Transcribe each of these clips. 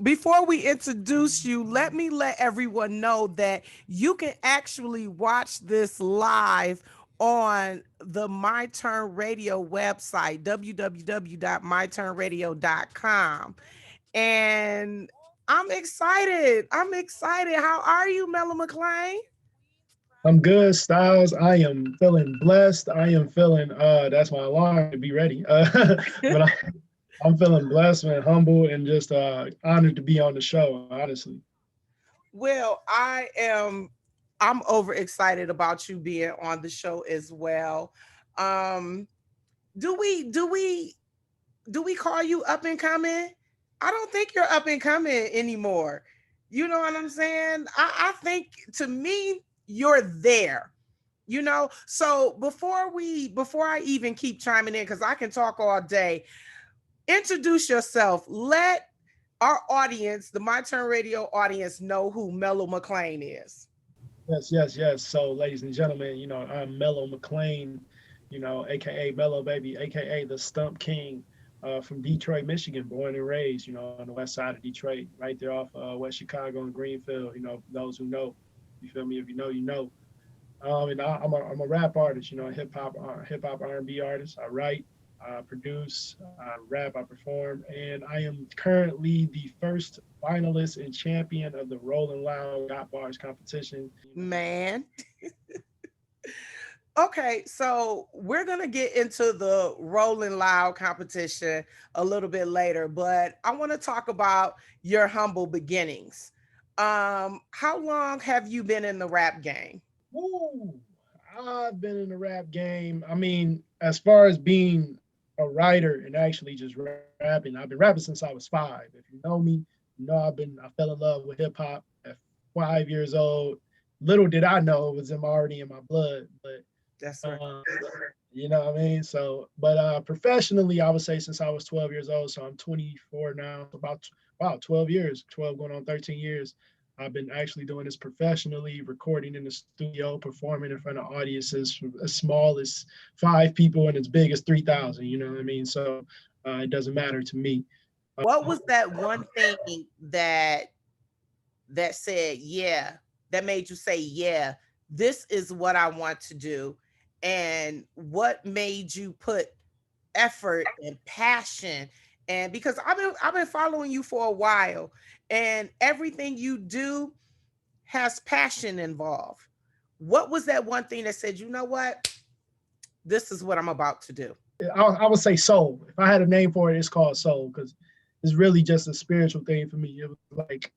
Before we introduce you, let me let everyone know that you can actually watch this live on the My Turn Radio website, www.myturnradio.com. And I'm excited. I'm excited. How are you, Melo McClain? I'm good, Styles. I am feeling blessed. I am feeling that's my alarm to be ready. I'm feeling blessed and humble and just honored to be on the show, honestly. Well, I'm overexcited about you being on the show as well. Um, do we do we do we call you up and coming? I don't think you're up and coming anymore. You know what I'm saying? I think to me, you're there. So before I even keep chiming in, because I can talk all day, introduce yourself. Let our audience, the My Turn Radio audience, know who Melo McClain is. Yes. So, ladies and gentlemen, I'm Melo McClain, aka Mello Baby, aka the Stump King, from Detroit, Michigan, born and raised, on the west side of Detroit, right there off West Chicago and Greenfield. Those who know, you feel me? If you know, you know. And I'm a rap artist, hip hop R&B artist. I write, I produce, I rap, I perform, and I am currently the first finalist and champion of the Rolling Loud Got Bars competition. Man. Okay, so we're gonna get into the Rolling Loud competition a little bit later, but I want to talk about your humble beginnings. How long have you been in the rap game? Woo! I've been in the rap game. I mean, as far as being a writer and actually just rapping, I've been rapping since I was 5. If you know me, I fell in love with hip hop at 5 years old. Little did I know it was already in my blood, but That's right. you know what I mean? So, but professionally, I would say since I was 12 years old, so I'm 24 now, about, wow, 12 years, 12 going on 13 years. I've been actually doing this professionally, recording in the studio, performing in front of audiences from as small as 5 people and as big as 3,000, you know what I mean? So it doesn't matter to me. What was that one thing that said, yeah, that made you say, yeah, this is what I want to do? And what made you put effort and passion? And because I've been following you for a while, and everything you do has passion involved. What was that one thing that said, you know what? This is what I'm about to do. I would say soul. If I had a name for it, it's called soul because it's really just a spiritual thing for me. It was like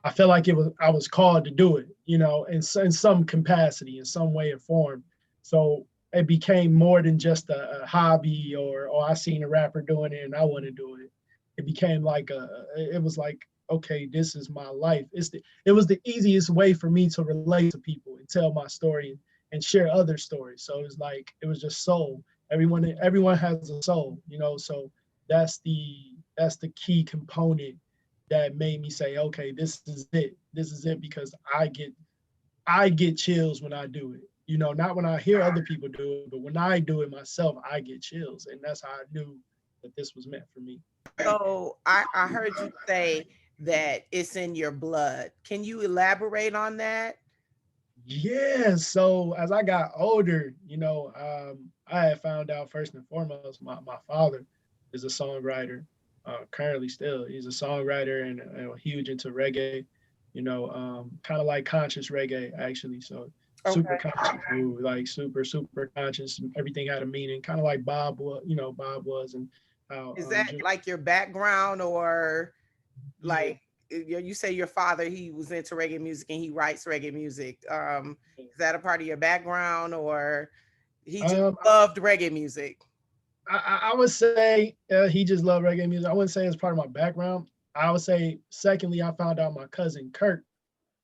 I felt like I was called to do it, in some capacity, in some way or form. So it became more than just a hobby or I seen a rapper doing it and I want to do it. It became like it was like, okay, this is my life. It was the easiest way for me to relate to people and tell my story and share other stories. So it was like it was just soul. Everyone has a soul, so that's the key component that made me say, okay, this is it. This is it because I get chills when I do it. Not when I hear other people do it, but when I do it myself, I get chills. And that's how I knew that this was meant for me. So I heard you say that it's in your blood. Can you elaborate on that? Yeah. So as I got older, I had found out first and foremost, my father is a songwriter. Currently, still, he's a songwriter and huge into reggae. Kind of like conscious reggae actually. So super Okay. conscious, dude, like super conscious. Everything had a meaning, kind of like Bob was. Bob was, and how Is that like your background, or yeah. like you say your father, he was into reggae music and he writes reggae music? Is that a part of your background, or he just Um, loved reggae music? I would say he just loved reggae music. I wouldn't say it's part of my background. I would say, secondly, I found out my cousin Kurt,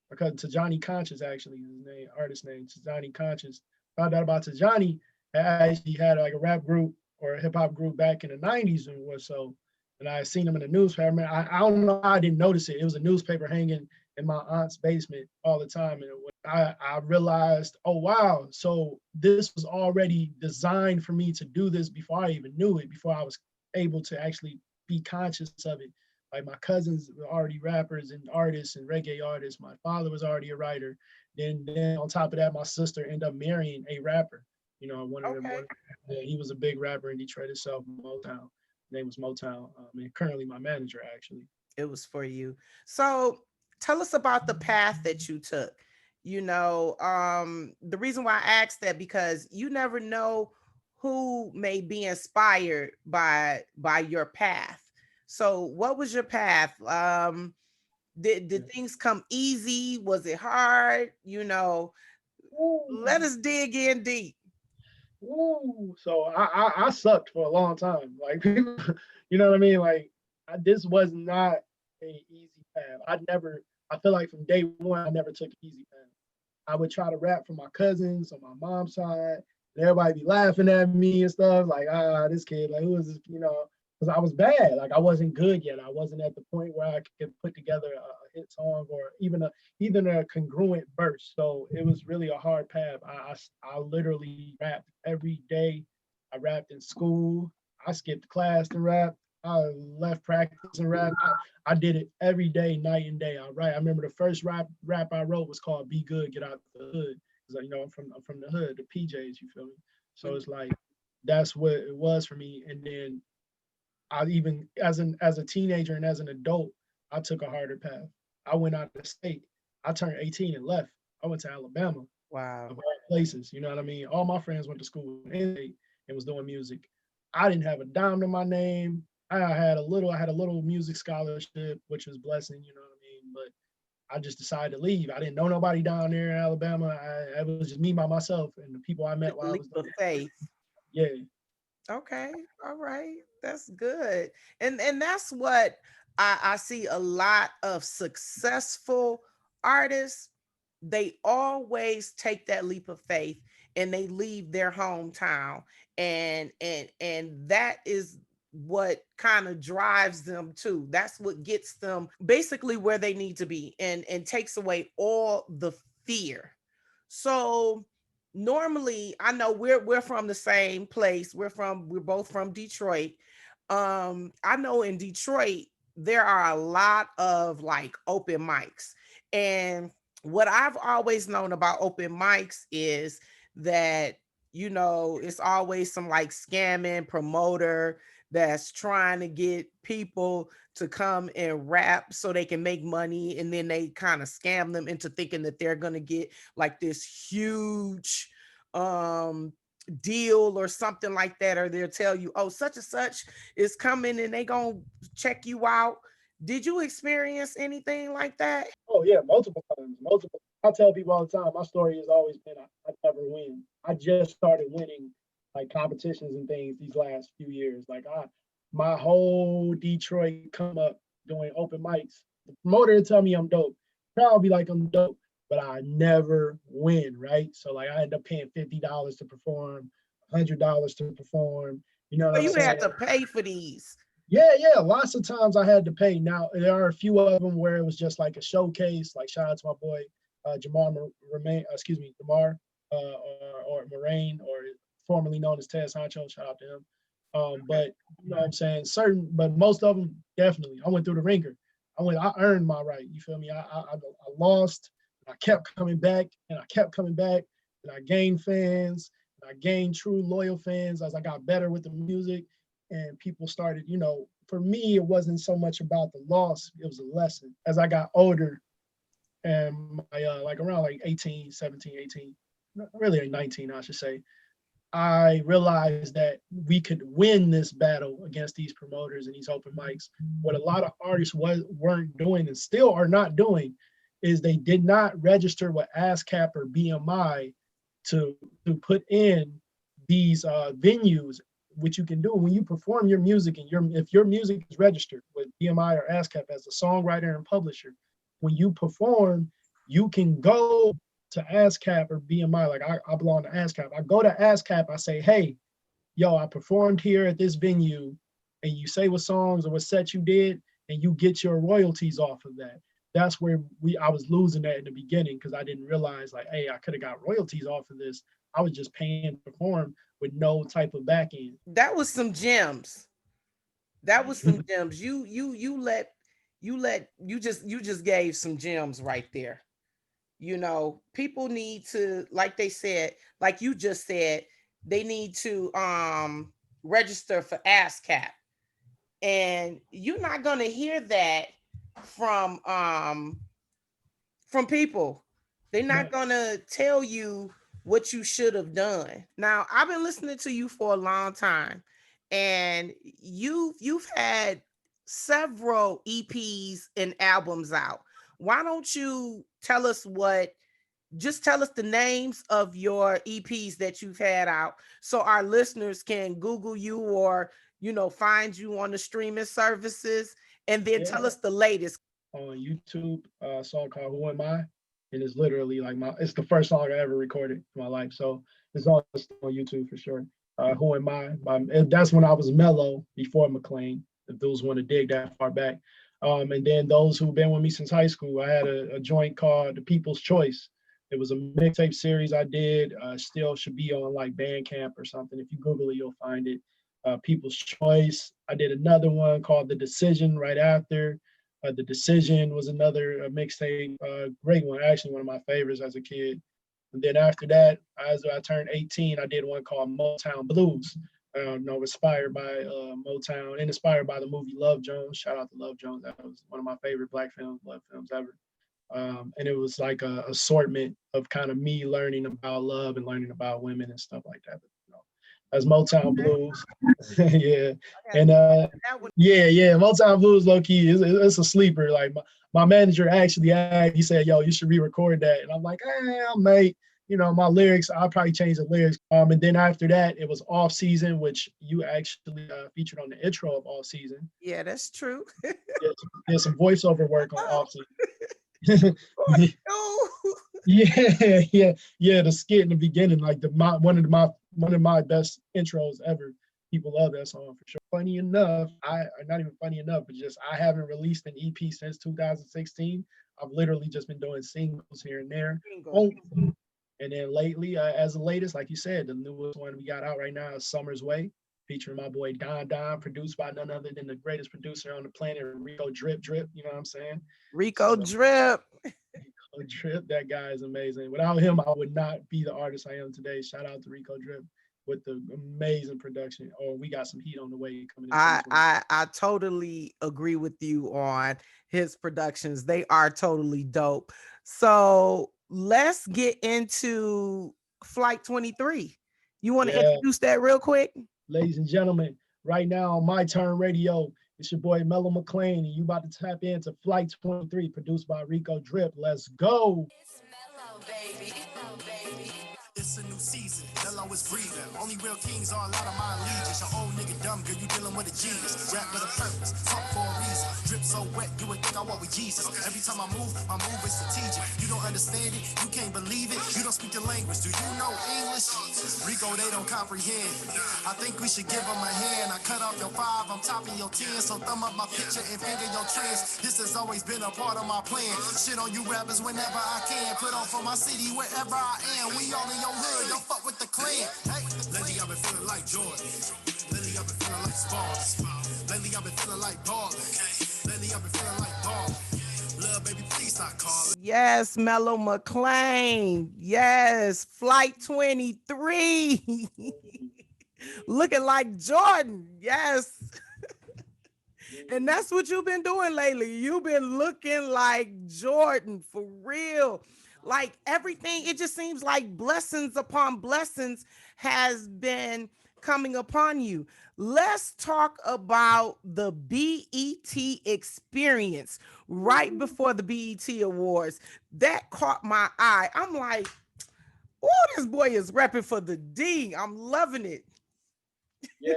my cousin Tajani Conscious, actually, his name, artist name, Tajani Conscious. Found out about Tajani, actually had like a rap group or a hip hop group back in the 90s and was so. And I had seen him in the newspaper. Man, I don't know how I didn't notice it. It was a newspaper hanging in my aunt's basement all the time. And I realized, oh, wow. So this was already designed for me to do this before I even knew it, before I was able to actually be conscious of it. Like my cousins were already rappers and artists and reggae artists. My father was already a writer. Then on top of that, my sister ended up marrying a rapper. You know, one of them. Okay. Yeah, he was a big rapper in Detroit itself, Motown. His name was Motown. And currently my manager actually. It was for you. So tell us about the path that you took. The reason why I asked that, because you never know who may be inspired by your path. So what was your path? Did things come easy? Was it hard? Let Ooh, us dig in deep. ooh. So I sucked for a long time. Like people, you know what I mean? Like this was not a easy path. I feel like from day one, I never took an easy path. I would try to rap for my cousins on my mom's side. And everybody be laughing at me and stuff, like, this kid, like, who is this, because I was bad. Like, I wasn't good yet. I wasn't at the point where I could put together a hit song or even a congruent verse. So it was really a hard path. I literally rapped every day. I rapped in school. I skipped class to rap. I left practice and rap. I did it every day, night and day. I write. I remember the first rap I wrote was called "Be Good, Get Out the Hood." Because I'm from the hood, the PJs. You feel me? So it's like that's what it was for me. And then I even as a teenager and as an adult, I took a harder path. I went out of state. I turned 18 and left. I went to Alabama, Wow. of all places. You know what I mean? All my friends went to school in state and was doing music. I didn't have a dime to my name. I had a little music scholarship, which was blessing, you know what I mean? But I just decided to leave. I didn't know nobody down there in Alabama. It was just me by myself and the people I met Took a while I leap was of there. faith. Yeah. Okay. All right. That's good. And that's what I see a lot of successful artists. They always take that leap of faith and they leave their hometown. And that is what kind of drives them too. That's what gets them basically where they need to be, and takes away all the fear. So normally, I know we're from the same place. We're both from Detroit. I know in Detroit there are a lot of like open mics. And what I've always known about open mics is that it's always some like scamming promoter that's trying to get people to come and rap so they can make money, and then they kind of scam them into thinking that they're going to get like this huge um deal or something like that, or they'll tell you, oh, such and such is coming and they gonna check you out. Did you experience anything like that? Oh yeah, multiple times. Multiple. I tell people all the time, my story has always been I never win. I just started winning like competitions and things these last few years. Like my whole Detroit come up doing open mics. The promoter will tell me I'm dope. Crowd will be like I'm dope, but I never win, right? So like I end up paying $50 to perform, $100 to perform. You know what So I'm you saying? had to pay for these. Yeah, yeah. Lots of times I had to pay. Now there are a few of them where it was just like a showcase. Like shout out to my boy Jamar, or Moraine, or formerly known as Tez Honcho. Shout out to him. Okay. But you know what I'm saying. But most of them definitely. I went through the ringer. I earned my right. You feel me? I lost. I kept coming back, and I kept coming back, and I gained fans. And I gained true loyal fans as I got better with the music, and people started, for me, it wasn't so much about the loss, it was a lesson. As I got older and my, like around like 18, 17, 18, really like 19, I should say, I realized that we could win this battle against these promoters and these open mics. What a lot of artists weren't doing and still are not doing is they did not register with ASCAP or BMI to put in these venues, which you can do when you perform your music, and if your music is registered with BMI or ASCAP as a songwriter and publisher, when you perform, you can go to ASCAP or BMI. Like I belong to ASCAP. I go to ASCAP. I say, hey, yo, I performed here at this venue, and you say what songs or what set you did, and you get your royalties off of that. That's where I was losing that in the beginning because I didn't realize like, hey, I could have got royalties off of this. I was just paying to perform with no type of back end. That was some gems. That was some gems. You just gave some gems right there. People need to, like they said, like you just said, they need to register for ASCAP. And you're not gonna hear that from people. They're not Right. gonna tell you what you should have done. Now, I've been listening to you for a long time, and you've had several EPs and albums out. Why don't you tell us the names of your EPs that you've had out so our listeners can Google you or find you on the streaming services, and then Yeah. tell us the latest. On YouTube, a song called "Who Am I," and it's literally like it's the first song I ever recorded in my life. So it's on YouTube for sure. "Who Am I?" And that's when I was Melo before McClain. If those want to dig that far back, and then those who've been with me since high school, I had a joint called "The People's Choice." It was a mixtape series I did. Still should be on like Bandcamp or something. If you Google it, you'll find it. People's Choice. I did another one called "The Decision" right after. The Decision was another mixtape, great one, actually one of my favorites as a kid. And then after that, as I turned 18, I did one called Motown Blues. Inspired by Motown and inspired by the movie Love Jones. Shout out to Love Jones. That was one of my favorite black films, love films ever. And it was like a assortment of kind of me learning about love and learning about women and stuff like that. But, that's Motown Blues. Yeah. And That one. yeah, Motown Blues low key it's a sleeper. Like my manager actually asked, he said, "Yo, you should re-record that." And I'm like, mate, my lyrics, I'll probably change the lyrics. And then after that, it was Off Season, which you actually featured on the intro of Off Season. Yeah, that's true. There's some voiceover work on Off Season. Oh, yeah. The skit in the beginning, like one of my best intros ever. People love that song for sure. Funny enough, not even funny enough, but just I haven't released an EP since 2016. I've literally just been doing singles here and there. Bingo. And then lately, as the latest, like you said, the newest one we got out right now is Summer's Way, featuring my boy Don, produced by none other than the greatest producer on the planet, Rico Drip Drip. You know what I'm saying? Rico So, Drip. Drip, that guy is amazing. Without him, I would not be the artist I am today. Shout out to Rico Drip with the amazing production. Oh, we got some heat on the way coming in I 2020. I totally agree with you on his productions. They are totally dope. So let's get into Flight 23. You want to Yeah, introduce that real quick? ladies and gentlemen, right now on My Turn Radio, it's your boy Melo McClain, and you about to tap into Flight 23, produced by Rico Drip. Let's go. It's mellow, baby. It's a new season, Mellow is breathing. Only real kings are a lot of my allegiance. Your old nigga dumb girl, you dealing with a genius. Rap with a purpose, talk for a reason. Drip so wet, you would think I walk with Jesus. Every time I move is strategic. You don't understand it, you can't believe it. You don't speak the language, do you know English? Rico, they don't comprehend. I think we should give them a hand. I cut off your 5, I'm topping your 10. So thumb up my picture and finger your trends. This has always been a part of my plan. Shit on you rappers whenever I can. Put on for my city wherever I am. We all in your hood, don't fuck with the clan. Hey, lately I've been feeling like Jordan. Lately I've been feeling like Sparks. Lately I've been feeling like ballin'. Lately I've been feeling like ballin'. Lil' baby, please stop calling. Yes, Melo McClain. Yes, Flight 23. Looking like Jordan. Yes. And that's what you've been doing lately. You've been looking like Jordan for real. Like everything, it just seems like blessings upon blessings has been coming upon you. Let's talk about the BET experience right before the BET Awards. That caught my eye. I'm like, oh, this boy is repping for the D. I'm loving it. Yeah,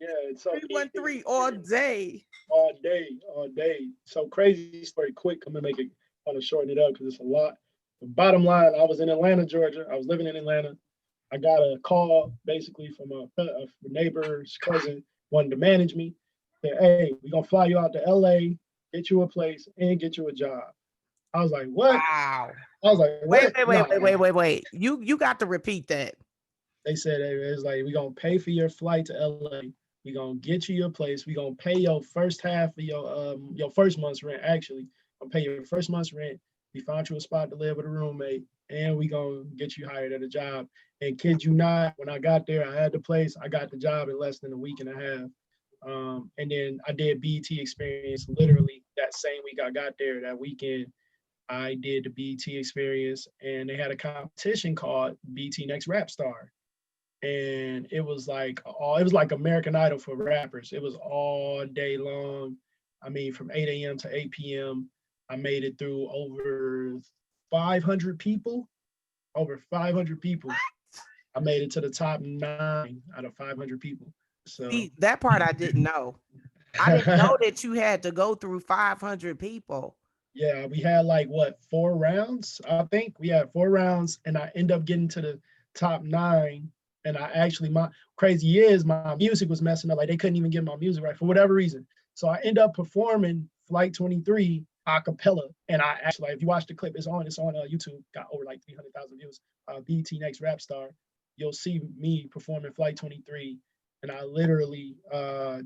it's so 313 all day. all day. So crazy story, quick. I'm gonna make it kind of shorten it up because it's a lot. The bottom line, I was in Atlanta, Georgia. I was living in Atlanta. I got a call basically from a neighbor's cousin wanted to manage me. Said, "Hey, we're gonna fly you out to LA, get you a place, and get you a job." I was like, "What?" Wow. I was like, "What?" Wait. You got to repeat that. They said it's like we're gonna pay for your flight to LA. We gonna get you your place. We gonna pay your first half of your first month's rent. Actually, I'll pay your first month's rent. We found you a spot to live with a roommate, and we gonna get you hired at a job. And kid you not, when I got there, I had the place. I got the job in less than a week and a half. And then I did BET Experience literally that same week I got there. That weekend, I did the BET Experience, and they had a competition called BET Next Rap Star, and it was like American Idol for rappers. It was all day long. I mean, from 8 a.m. to 8 p.m. I made it through over 500 people. Over 500 people. I made it to the top 9 out of 500 people. So See, that part I didn't know. I didn't know that you had to go through 500 people. yeah, we had like what 4 rounds? I think we had 4 rounds, and I end up getting to the top 9. And I actually, my crazy is my music was messing up. Like they couldn't even get my music right for whatever reason. So I end up performing Flight 23 a cappella. And I actually, if you watch the clip, it's on YouTube. Got over like 300,000 views. BET Next Rap Star. You'll see me performing Flight 23, and I literally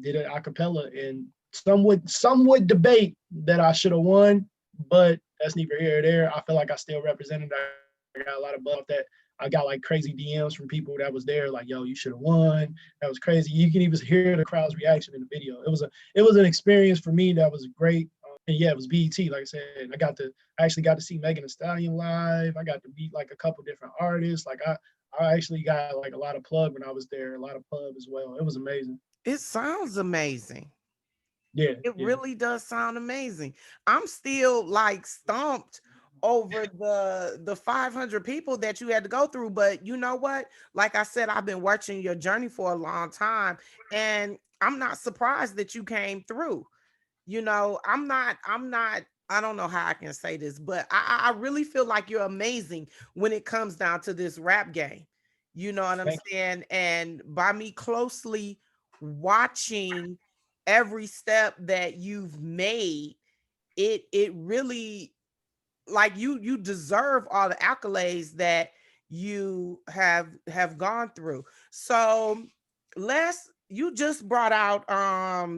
did it a cappella. And some would debate that I should have won, but that's neither here or there. I feel like I still represented. I got a lot of buff that I got like crazy DMs from people that was there, like, "Yo, you should have won." That was crazy. You can even hear the crowd's reaction in the video. It was an experience for me that was great. And yeah, it was BET. Like I said, I actually got to see Megan Thee Stallion live. I got to meet like a couple different artists. Like I actually got like a lot of plug when I was there, a lot of pub as well. It was amazing. It sounds amazing. Yeah, It yeah. really does sound amazing. I'm still like stumped over the 500 people that you had to go through, but you know what? Like I said, I've been watching your journey for a long time, and I'm not surprised that you came through. I don't know how I can say this, but I really feel like you're amazing when it comes down to this rap game. You know what I'm Thank saying? And by me closely watching every step that you've made, it really, like, you deserve all the accolades that you have gone through. So let's you just brought out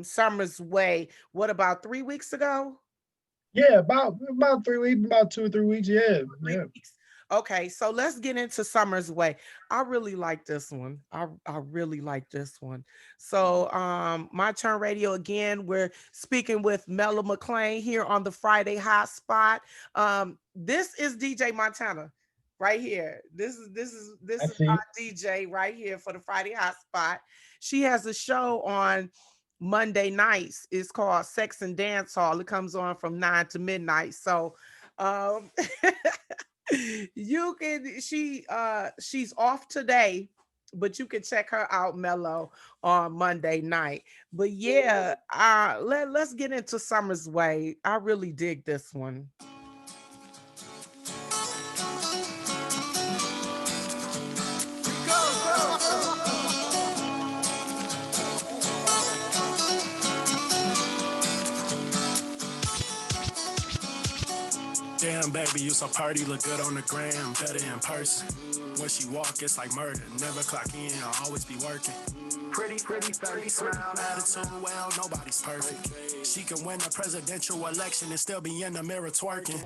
Summer's Way, what, about 3 weeks ago? Yeah, about 3 weeks, about 2 or 3 weeks. Yeah, Three yeah. weeks. Okay, so let's get into Summer's Way. I really like this one. I really like this one. So my turn radio again. We're speaking with Melo McClain here on the Friday Hot Spot. This is DJ Montana right here. This I is our see. DJ right here for the Friday Hot Spot. She has a show on Monday nights. It's called Sex and Dance Hall. It comes on from 9 to midnight. So um you can she's off today, but you can check her out, Mello, on Monday night. But yeah, let's get into Summer's Way. I really dig this one. Damn, baby, you so pretty, look good on the gram, better in person. When she walk, it's like murder. Never clock in, I'll always be working. Pretty, 30 smile, attitude, well, nobody's perfect. She can win the presidential election and still be in the mirror twerking.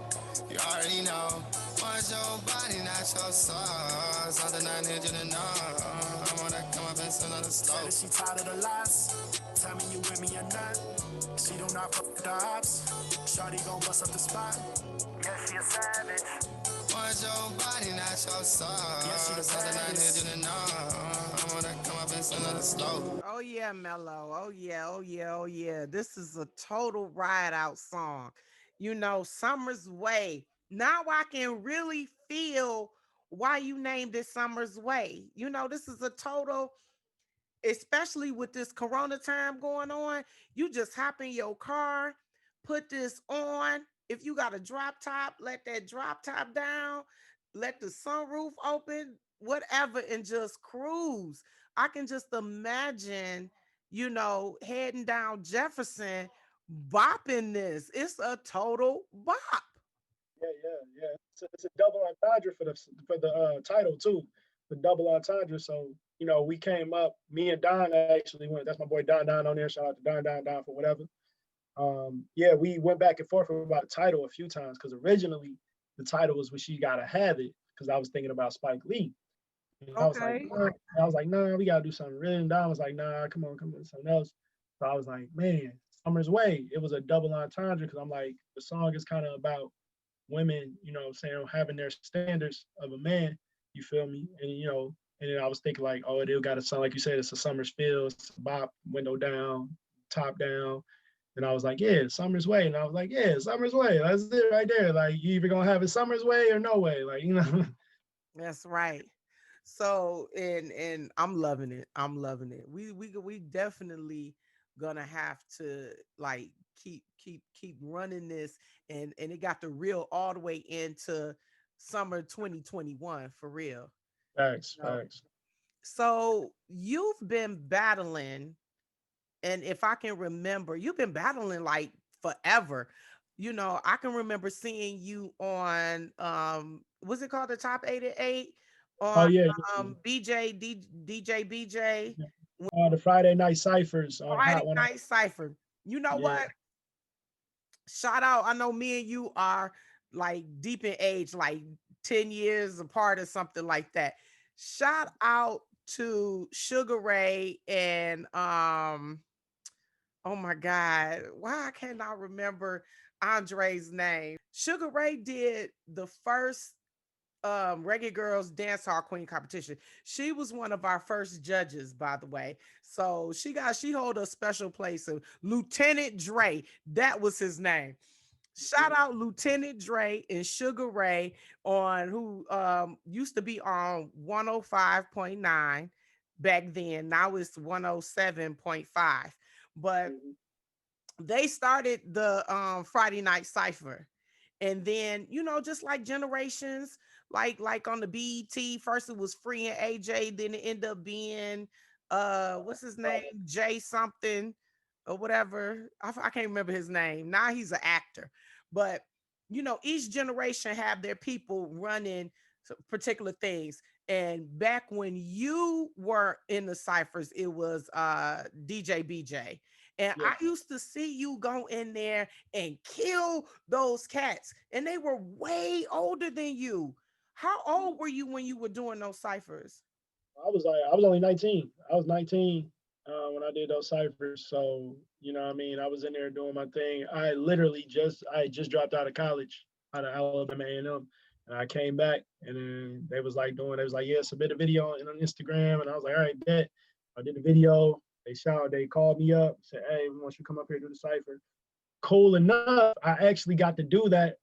You already know. What's your body, not your sauce? Something I need you to know. I wanna come up and send on the slow. Said she tired of the lies. Tell me you with me or not. She do not fuck with the ops. Shawty gon' bust up the spot. Yeah, she a savage. What's your body, not your sauce? Yeah, she the Something I need baddest. you to know. I wanna come up and send on the slow. Oh yeah, Mello. Oh yeah, oh yeah, oh yeah. This is a total ride out song. Summer's Way. Now I can really feel why you named it Summer's Way. This is a total, especially with this corona time going on. You just hop in your car, put this on. If you got a drop top, let that drop top down, let the sunroof open, whatever, and just cruise. I can just imagine, heading down Jefferson, bopping this. It's a total bop. Yeah, yeah, yeah. It's a double entendre for the title too, the double entendre. So we came up, me and Don actually went, that's my boy Don on there. Shout out to Don for whatever. Yeah, we went back and forth about the title a few times because originally the title was "When She Gotta Have It" because I was thinking about Spike Lee. And Okay. I was like, nah, we gotta do something real. And Don was like, nah, come on, something else. So I was like, man, Summer's Way. It was a double entendre because I'm like, the song is kind of about women, saying, having their standards of a man. You feel me? And and then I was thinking like, oh, it gotta sound like you said, it's a summer's feel, it's a bop, window down, top down. And I was like, yeah, Summer's Way. And I was like, yeah, Summer's Way. That's it right there. Like, you either gonna have it Summer's Way or no way. Like, That's right. So and I'm loving it. I'm loving it. We definitely gonna have to like keep running this, and it got the reel all the way into summer 2021 for real. Facts, You know? facts. So you've been battling, and if I can remember, you've been battling like forever. I can remember seeing you on what's it called, the Top 88 Oh on yeah, DJ BJ yeah. The Friday night ciphers on Friday Hot One. Night Cypher. You know Yeah, what? Shout out. I know me and you are like deep in age, like 10 years apart or something like that. Shout out to Sugar Ray and oh my God, why can't I remember Andre's name? Sugar Ray did the first Reggae Girls Dance Hall Queen competition. She was one of our first judges, by the way. So she hold a special place of Lieutenant Dre. That was his name. Shout out Lieutenant Dre and Sugar Ray on who used to be on 105.9 back then. Now it's 107.5. But they started the Friday Night Cypher. And then, just like generations, like on the BET, first it was Free and AJ, then it ended up being what's his name? Jay something or whatever. I can't remember his name. Now he's an actor. But each generation have their people running particular things. And back when you were in the ciphers, it was DJ BJ. And yeah. I used to see you go in there and kill those cats. And they were way older than you. How old were you when you were doing those ciphers? I was only 19. I was 19 when I did those ciphers. So, what I mean? I was in there doing my thing. I just dropped out of college, out of Alabama A&M. And I came back and then they was like, yeah, submit a video on Instagram. And I was like, all right, bet. I did the video. They called me up, said, hey, we want you to come up here and do the cipher. Cool enough, I actually got to do that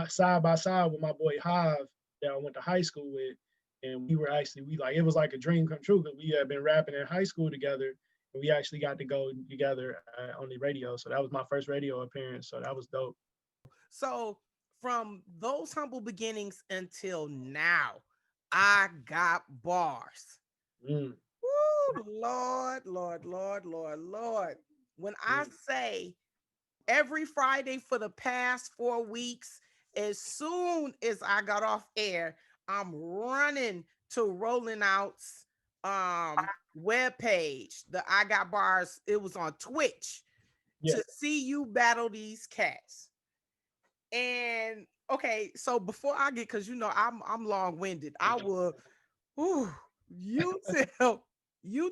side by side with my boy Hive that I went to high school with. And it was like a dream come true because we had been rapping in high school together. And we actually got to go together on the radio. So that was my first radio appearance. So that was dope. So from those humble beginnings until now, I got bars. Mm, Woo, Lord, Lord, Lord, Lord, Lord. When I mm. say every Friday for the past 4 weeks, as soon as I got off air, I'm running to Rolling Out's web page. The I Got Bars, it was on Twitch Yeah. to see you battle these cats. And okay, so before I get, because I'm long-winded, I will whew, you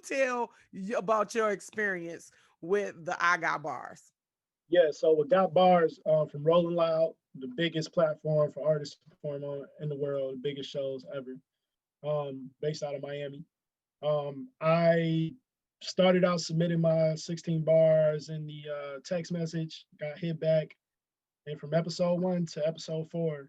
tell about your experience with the I Got Bars. Yeah, so we got bars from Rolling Loud, the biggest platform for artists to perform on in the world, the biggest shows ever, based out of Miami. I started out submitting my 16 bars in the text message, got hit back, and from episode 1 to episode 4,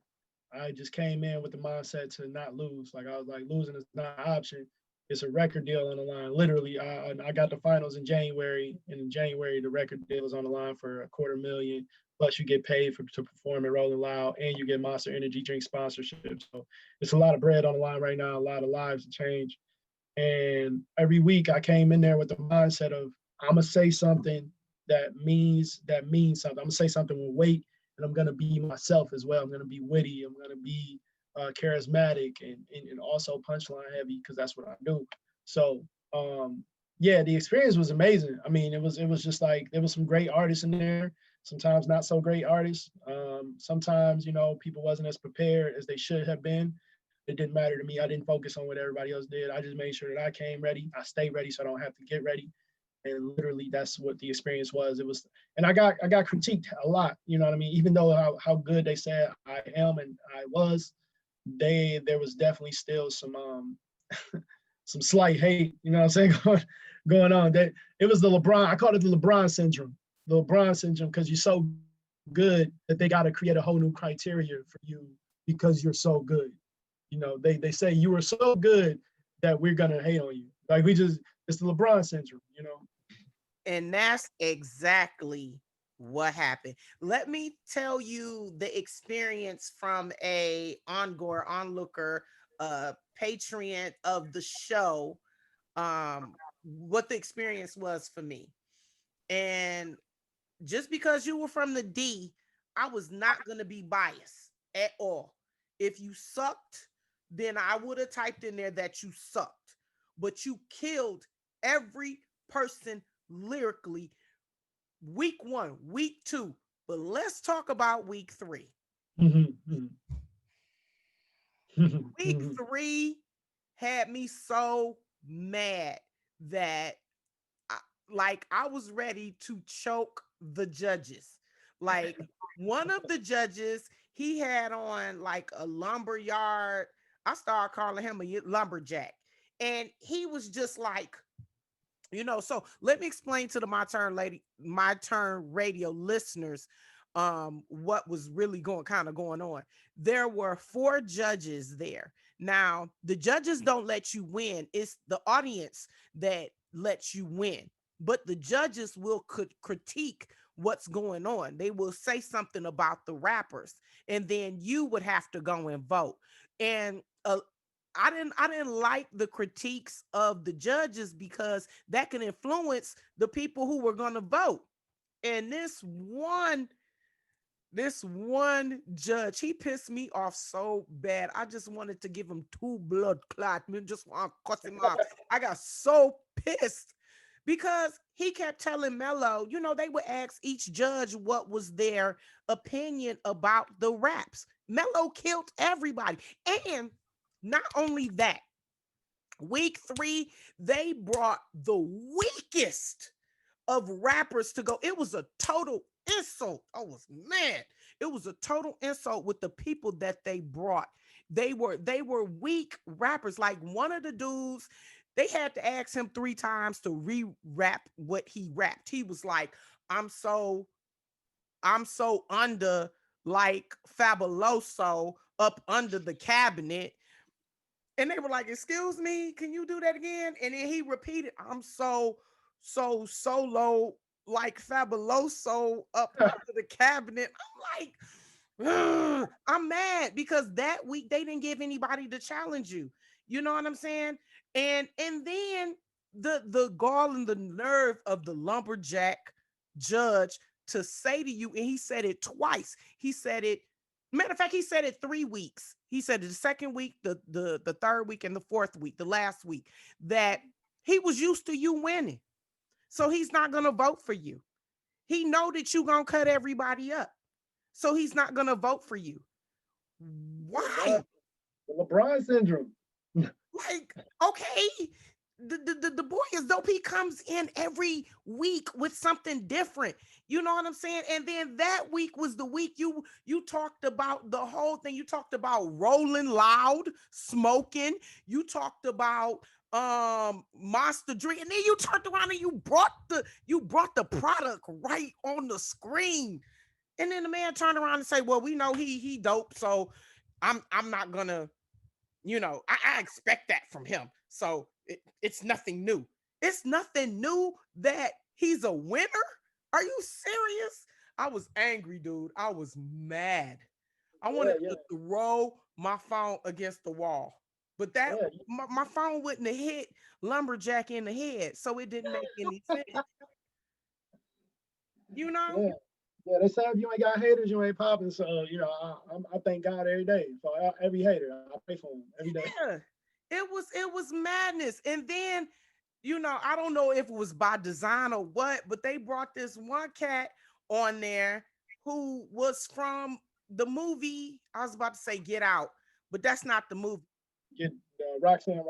I just came in with the mindset to not lose. Like I was like, losing is not an option. It's a record deal on the line. Literally, I got the finals in January, and in January the record deal is on the line for $250,000. Plus, you get paid to perform at Rolling Loud, and you get Monster Energy drink sponsorship. So it's a lot of bread on the line right now. A lot of lives to change. And every week I came in there with the mindset of I'm gonna say something that means something. I'm gonna say something with weight, and I'm gonna be myself as well. I'm gonna be witty. I'm gonna be charismatic and also punchline heavy because that's what I do. So yeah, the experience was amazing. I mean, it was just like there was some great artists in there, sometimes not so great artists. Sometimes, people wasn't as prepared as they should have been. It didn't matter to me. I didn't focus on what everybody else did. I just made sure that I came ready. I stayed ready so I don't have to get ready. And literally that's what the experience was. It was, and I got critiqued a lot, you know what I mean? Even though how good they said I am and I was, there was definitely still some slight hate, you know what I'm saying, going on. That it was the LeBron, I called it the LeBron syndrome. The LeBron syndrome, because you're so good that they got to create a whole new criteria for you because you're so good. They say you were so good that we're gonna hate on you. Like it's the LeBron syndrome. And that's exactly what happened. Let me tell you the experience from a onlooker, patron of the show, what the experience was for me. And just because you were from the D, I was not going to be biased at all. If you sucked, then I would have typed in there that you sucked. But you killed every person lyrically week 1, week 2. But let's talk about week 3. Week 3 had me so mad that I was ready to choke the judges. Like one of the judges, he had on like a lumberyard. I started calling him a lumberjack. And he was just like, so let me explain to the My Turn Radio listeners what was really going on. There were 4 judges there. Now, the judges don't let you win. It's the audience that lets you win. But the judges will critique what's going on. They will say something about the rappers, and then you would have to go and vote. And I didn't like the critiques of the judges because that can influence the people who were going to vote. And this one judge, he pissed me off so bad. I just wanted to give him 2 blood clots. I just want to cut him off. I got so pissed because he kept telling Melo, they would ask each judge what was their opinion about the raps. Melo killed everybody. And not only that, week 3, they brought the weakest of rappers to go. It was a total insult. I was mad. It was a total insult with the people that they brought. They were weak rappers. Like one of the dudes, they had to ask him 3 times to re-rap what he rapped. He was like, I'm so under like Fabuloso up under the cabinet. And they were like, excuse me, can you do that again? And then he repeated, I'm so low like Fabuloso up under the cabinet. I'm like, ugh, I'm mad because that week they didn't give anybody to challenge you. You know what I'm saying? And then the gall and the nerve of the lumberjack judge to say to you, and he said it twice. He said it, matter of fact, he said it 3 weeks. He said it the second week, the third week, and the fourth week, the last week, that he was used to you winning. So he's not gonna vote for you. He know that you gonna cut everybody up. So he's not gonna vote for you. Why? The LeBron syndrome. Like, okay, the boy is dope. He comes in every week with something different. You know what I'm saying? And then that week was the week you talked about the whole thing. You talked about rolling loud, smoking. You talked about Monster drink, and then you turned around and you brought the product right on the screen. And then the man turned around and say, well, we know he dope, so I'm not gonna, I expect that from him. So it's nothing new. It's nothing new that he's a winner. Are you serious? I was angry, dude. I was mad. I wanted to throw my phone against the wall. But my phone wouldn't have hit Lumberjack in the head, so it didn't make any sense. You know? Yeah, they say if you ain't got haters, you ain't popping. So I thank God every day for every hater. I pray for him every day. Yeah. It was madness. And then, I don't know if it was by design or what, but they brought this one cat on there who was from the movie. I was about to say Get Out, but that's not the movie. Get Roxanne.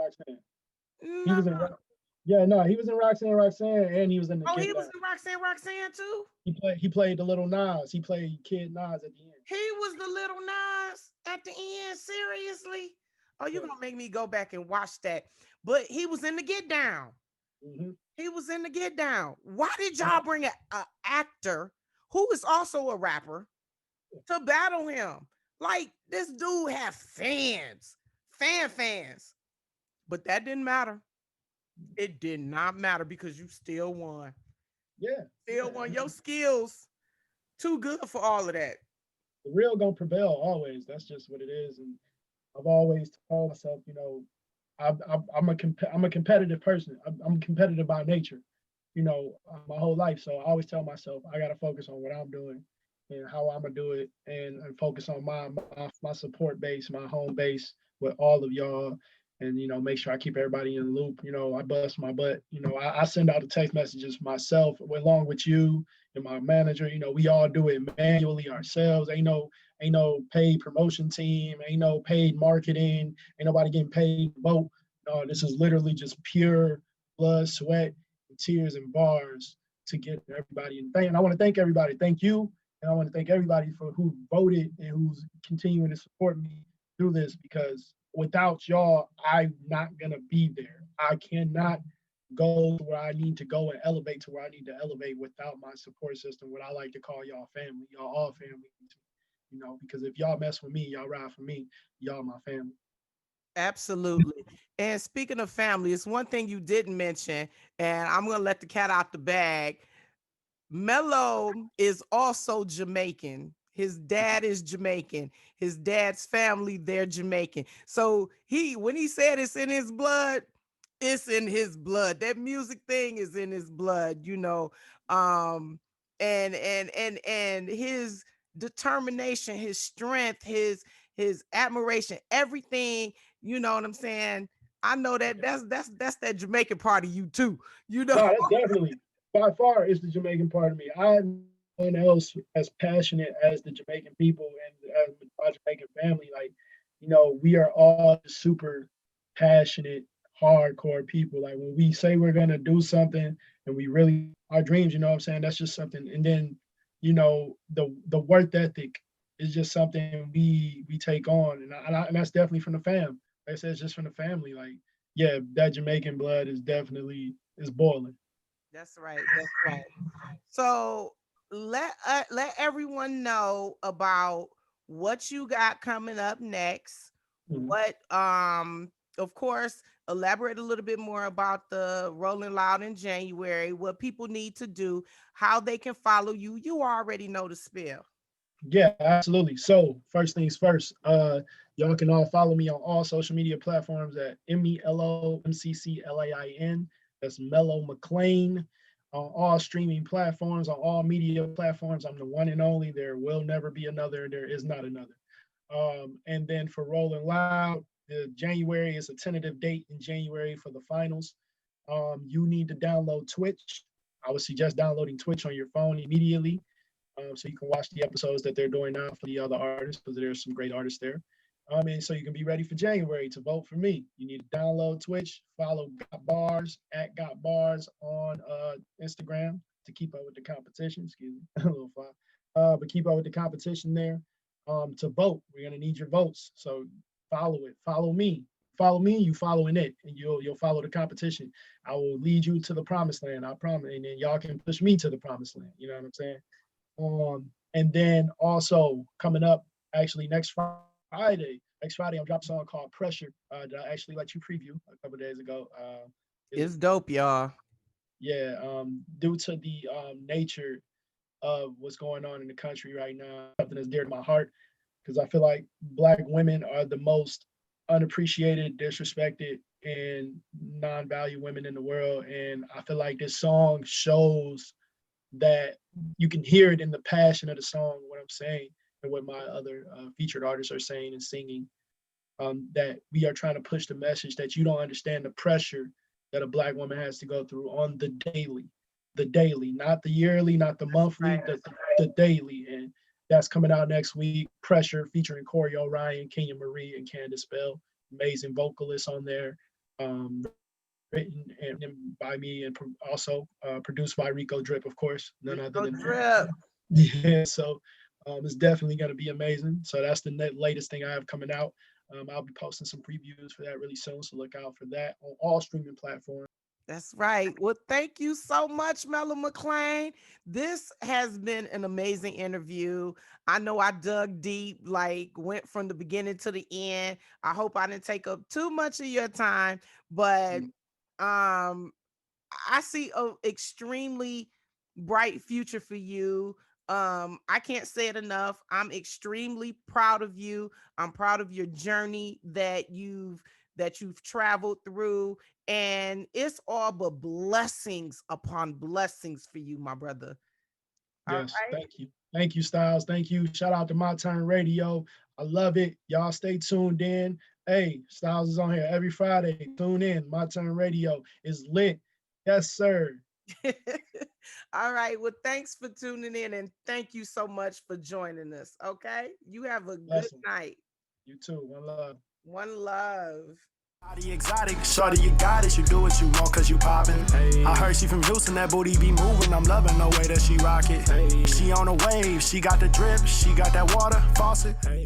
He No. was in. Yeah, no, he was in Roxanne, and he was in the Oh, he Kid was Nas. in Roxanne too. He played the little Nas. He played Kid Nas at the end. He was the little Nas at the end. Seriously? Oh, you're Yeah. gonna make me go back and watch that. But he was in the Get Down. Hmm. He was in the Get Down. Why did y'all bring a actor who is also a rapper to battle him? Like, this dude have fans. But that didn't matter. It did not matter because you still won. Yeah, Still yeah. won. Your skills too good for all of that. The real gonna prevail always. That's just what it is. And I've always told myself, I'm a competitive person. I'm competitive by nature, my whole life. So I always tell myself I gotta focus on what I'm doing and how I'm gonna do it, and focus on my support base, my home base with all of y'all, and make sure I keep everybody in the loop. I bust my butt. I send out the text messages myself along with you and my manager. We all do it manually ourselves. Ain't no paid promotion team, ain't no paid marketing, ain't nobody getting paid to vote. No, this is literally just pure blood, sweat, and tears and bars to get everybody in. And I want to thank everybody. Thank you. And I want to thank everybody for who voted and who's continuing to support me through this, because without y'all, I'm not gonna be there. I cannot go to where I need to go and elevate to where I need to elevate without my support system, what I like to call y'all family. Y'all all family, because if y'all mess with me, y'all ride for me, y'all my family. Absolutely. And speaking of family, it's one thing you didn't mention, and I'm gonna let the cat out the bag. Melo is also Jamaican. His dad is Jamaican. His dad's family, they're Jamaican. So when he said it's in his blood, it's in his blood. That music thing is in his blood. Um, and his determination, his strength, his admiration, everything, you know what I'm saying? I know that's that Jamaican part of you too, you know. No, that's definitely by far is the Jamaican part of me. I have no one else as passionate as the Jamaican people and as my Jamaican family. Like, we are all super passionate, hardcore people. Like when we say we're gonna do something and we really our dreams, what I'm saying? That's just something. And then, the work ethic is just something we take on, and that's definitely from the fam. Like I said, it's just from the family. Like, yeah, that Jamaican blood is boiling. That's right. That's right. So let everyone know about what you got coming up next. Mhm. What of course, elaborate a little bit more about the Rolling Loud in January, what people need to do, how they can follow you. You already know the spill. Yeah, absolutely. So first things first, y'all can all follow me on all social media platforms at MELOMCCLAIN. That's Melo McClain on all streaming platforms, on all media platforms. I'm the one and only. There will never be another. There is not another. And then for Rolling Loud, the January is a tentative date in January for the finals. You need to download Twitch. I would suggest downloading Twitch on your phone immediately, so you can watch the episodes that they're doing now for the other artists, because there's some great artists there. And so you can be ready for January to vote for me. You need to download Twitch, follow Got Bars at Got Bars on Instagram to keep up with the competition. Excuse me, a little fly. But keep up with the competition there. To vote, we're gonna need your votes. So follow it. Follow me. You following it, and you'll follow the competition. I will lead you to the promised land. I promise. And then y'all can push me to the promised land. You know what I'm saying? And then also coming up, actually next Friday, I'm dropping a song called Pressure that I actually let you preview a couple of days ago. It's dope, y'all. Yeah, due to the nature of what's going on in the country right now, something that's dear to my heart, because I feel like Black women are the most unappreciated, disrespected, and non-value women in the world. And I feel like this song shows that you can hear it in the passion of the song, what I'm saying, and what my other featured artists are saying and singing. that we are trying to push the message that you don't understand the pressure that a Black woman has to go through on the daily, not the yearly, not the monthly, Right. the daily. And that's coming out next week. Pressure, featuring Corey O'Ryan, Kenya Marie, and Candace Bell. Amazing vocalists on there. Written and by me, and also produced by Rico Drip, of course. None other than Drip. Yeah, so it's definitely going to be amazing. So that's the latest thing I have coming out. I'll be posting some previews for that really soon, so look out for that on all streaming platforms. That's right. Well, thank you so much, Melo McClain. This has been an amazing interview. I know I dug deep, like went from the beginning to the end. I hope I didn't take up too much of your time, but I see an extremely bright future for you. I can't say it enough. I'm extremely proud of you. I'm proud of your journey that you've traveled through, and it's all but blessings upon blessings for you, my brother. Yes, thank you, Styles. Thank you. Shout out to My Turn Radio. I love it. Y'all stay tuned in. Hey, Styles is on here every Friday. Tune in. My Turn Radio is lit. Yes, sir. All right. Well, thanks for tuning in, and thank you so much for joining us. Okay. You have a good night. You too. One love. One love. Body exotic, shorty, you got it. You do what you want cause you poppin'. Hey. I heard she from Houston, that booty be moving. I'm loving the way that she rock it. Hey. She on a wave, she got the drip, she got that water faucet. Hey.